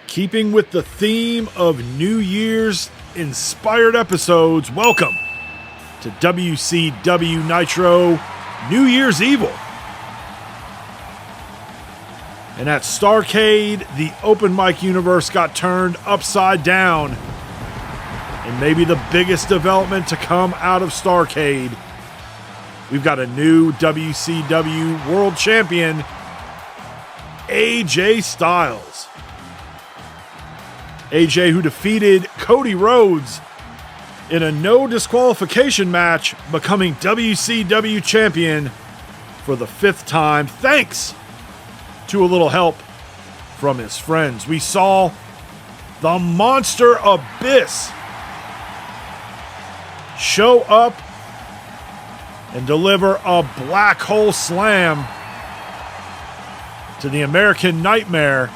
Keeping with the theme of New Year's inspired episodes, welcome to WCW Nitro New Year's Evil. And at STARRCADE, the open mic universe got turned upside down. And maybe the biggest development to come out of STARRCADE, we've got a new WCW World Champion, AJ Styles. AJ, who defeated Cody Rhodes in a no disqualification match, becoming WCW Champion for the 5th time, thanks to a little help from his friends. We saw the Monster Abyss show up and deliver a black hole slam to the American Nightmare.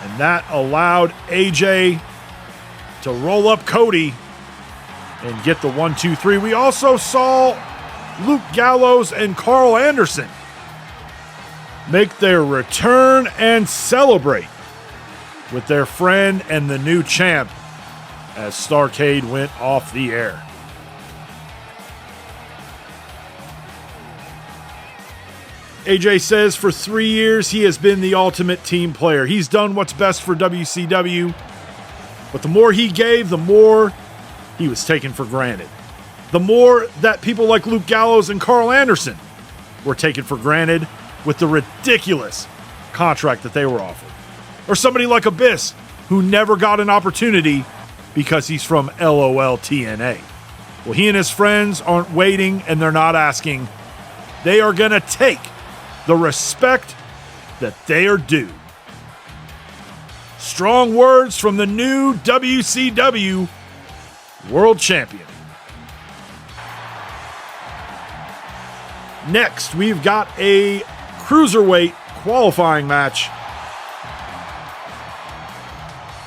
And that allowed AJ to roll up Cody and get the 1-2-3. We also saw Luke Gallows and Karl Anderson make their return and celebrate with their friend and the new champ as STARRCADE went off the air. AJ says for 3 years he has been the ultimate team player. He's done what's best for WCW, but the more he gave, the more he was taken for granted. The more that people like Luke Gallows and Karl Anderson were taken for granted with the ridiculous contract that they were offered. Or somebody like Abyss, who never got an opportunity because he's from LOL TNA. Well, he and his friends aren't waiting and they're not asking. They are going to take the respect that they are due. Strong words from the new WCW World Champion. Next, we've got a Cruiserweight qualifying match.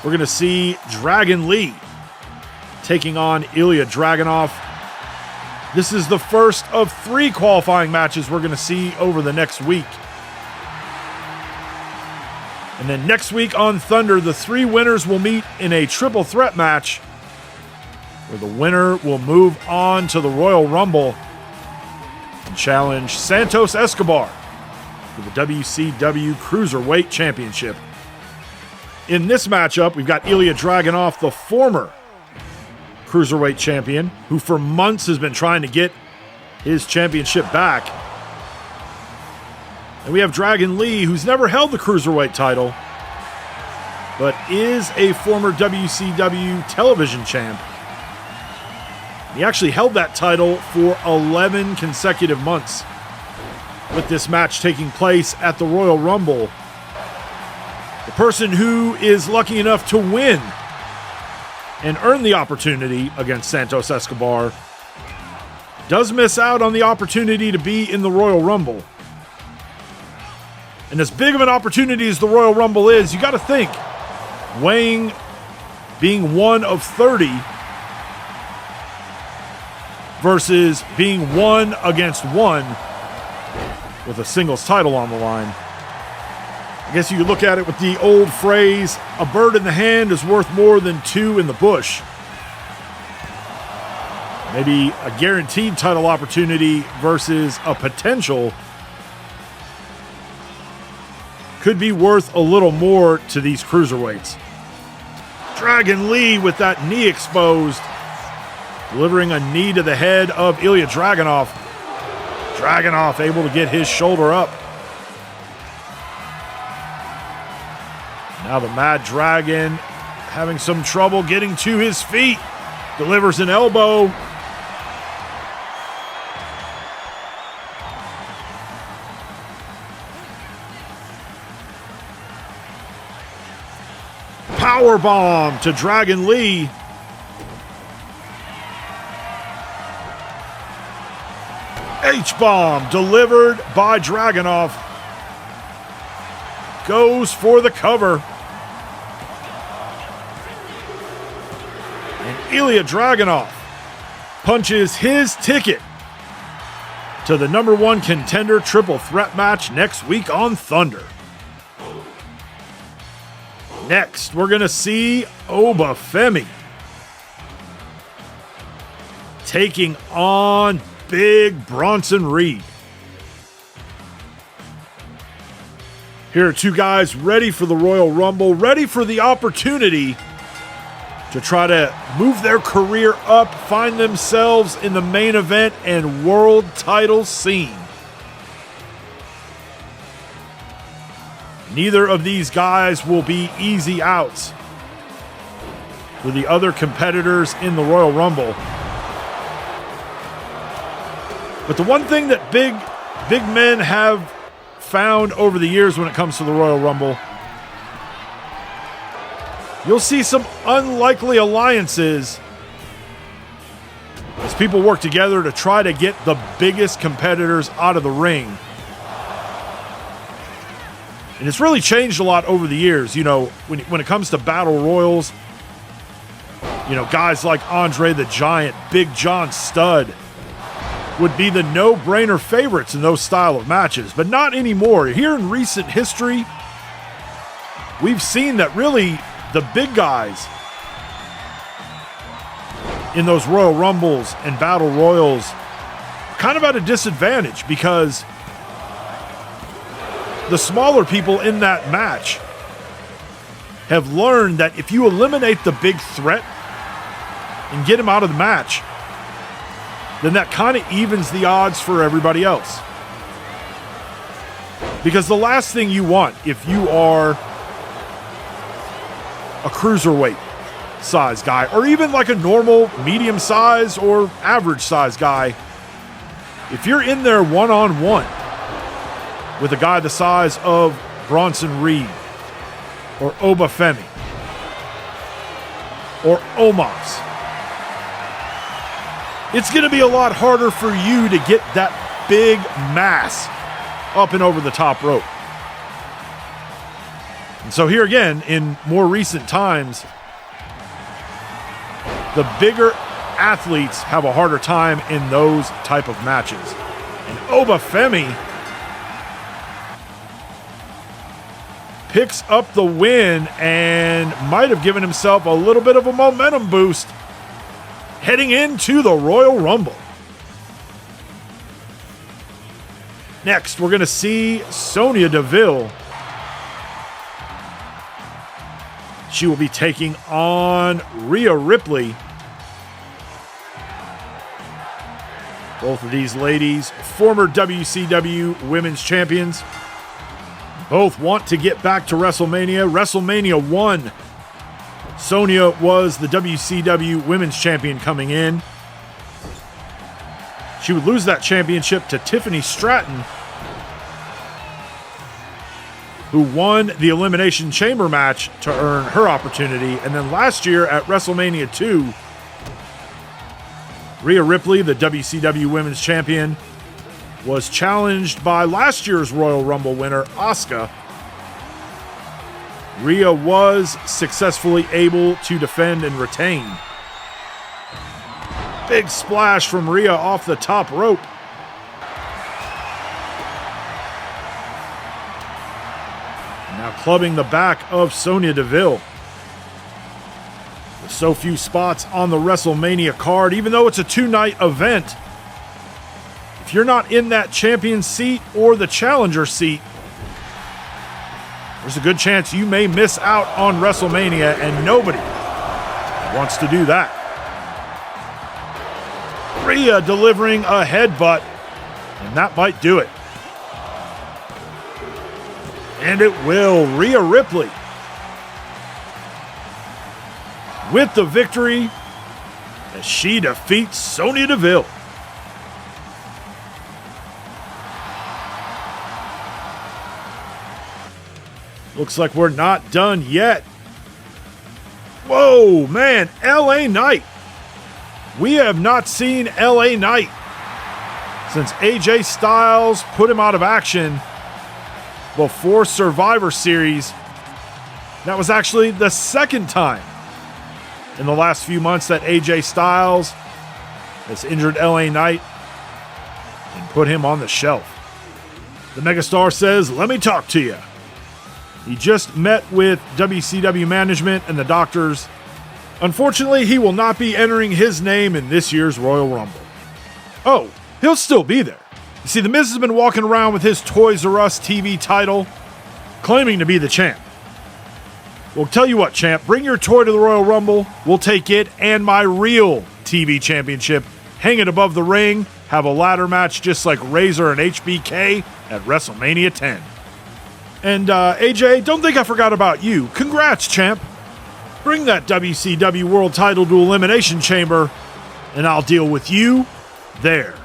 We're going to see Dragon Lee taking on Ilja Dragunov. This is the first of 3 qualifying matches we're going to see over the next week. And then next week on Thunder, the 3 winners will meet in a triple threat match where the winner will move on to the Royal Rumble and challenge Santos Escobar for the WCW Cruiserweight Championship. In this matchup, we've got Ilja Dragunov, the former Cruiserweight Champion, who for months has been trying to get his championship back. And we have Dragon Lee, who's never held the Cruiserweight title, but is a former WCW television champ. He actually held that title for 11 consecutive months, with this match taking place at the Royal Rumble. The person who is lucky enough to win and earn the opportunity against Santos Escobar does miss out on the opportunity to be in the Royal Rumble. And as big of an opportunity as the Royal Rumble is, you got to think, weighing being one of 30 versus being 1 against 1 with a singles title on the line. I guess you could look at it with the old phrase, a bird in the hand is worth more than 2 in the bush. Maybe a guaranteed title opportunity versus a potential could be worth a little more to these cruiserweights. Dragon Lee with that knee exposed, delivering a knee to the head of Ilja Dragunov. Dragunov able to get his shoulder up. Now the Mad Dragon having some trouble getting to his feet. Delivers an elbow. Powerbomb to Dragon Lee. H-bomb delivered by Dragunov. Goes for the cover. And Ilja Dragunov punches his ticket to the #1 contender triple threat match next week on Thunder. Next, we're going to see Oba Femi taking on big Bronson Reed. Here are two guys ready for the Royal Rumble, ready for the opportunity to try to move their career up, find themselves in the main event and world title scene. Neither of these guys will be easy outs for the other competitors in the Royal Rumble. But the one thing that big men have found over the years when it comes to the Royal Rumble, you'll see some unlikely alliances as people work together to try to get the biggest competitors out of the ring. And it's really changed a lot over the years. You know, when it comes to battle royals, you know, guys like Andre the Giant, Big John Studd would be the no-brainer favorites in those style of matches, but not anymore. Here in recent history, we've seen that really the big guys in those Royal Rumbles and Battle Royals are kind of at a disadvantage because the smaller people in that match have learned that if you eliminate the big threat and get him out of the match, then that kind of evens the odds for everybody else. Because the last thing you want if you are a cruiserweight size guy, or even like a normal medium size or average size guy, if you're in there one-on-one with a guy the size of Bronson Reed or Oba Femi or Omos, it's going to be a lot harder for you to get that big mass up and over the top rope. And so here again, in more recent times, the bigger athletes have a harder time in those type of matches. And Oba Femi picks up the win and might have given himself a little bit of a momentum boost heading into the Royal Rumble. Next, we're going to see Sonya Deville. She will be taking on Rhea Ripley. Both of these ladies, former WCW Women's Champions. Both want to get back to WrestleMania. WrestleMania 1, Sonya was the WCW Women's Champion coming in. She would lose that championship to Tiffany Stratton, who won the Elimination Chamber match to earn her opportunity. And then last year at WrestleMania 2, Rhea Ripley, the WCW Women's Champion, was challenged by last year's Royal Rumble winner, Asuka. Rhea was successfully able to defend and retain. Big splash from Rhea off the top rope. Now clubbing the back of Sonya Deville. With so few spots on the WrestleMania card, even though it's a two-night event, if you're not in that champion seat or the challenger seat, there's a good chance you may miss out on WrestleMania, and nobody wants to do that. Rhea delivering a headbutt, and that might do it. And it will. Rhea Ripley with the victory as she defeats Sonya Deville. Looks like we're not done yet. Whoa, man, LA Knight. We have not seen LA Knight since AJ Styles put him out of action before Survivor Series. That was actually the second time in the last few months that AJ Styles has injured LA Knight and put him on the shelf. The megastar says, "Let me talk to you." He just met with WCW management and the doctors. Unfortunately, he will not be entering his name in this year's Royal Rumble. Oh, he'll still be there. You see, The Miz has been walking around with his Toys R Us TV title, claiming to be the champ. Well, tell you what, champ, bring your toy to the Royal Rumble. We'll take it and my real TV championship, hang it above the ring, have a ladder match just like Razor and HBK at WrestleMania 10. And AJ, don't think I forgot about you. Congrats, champ. Bring that WCW World Title to Elimination Chamber, and I'll deal with you there.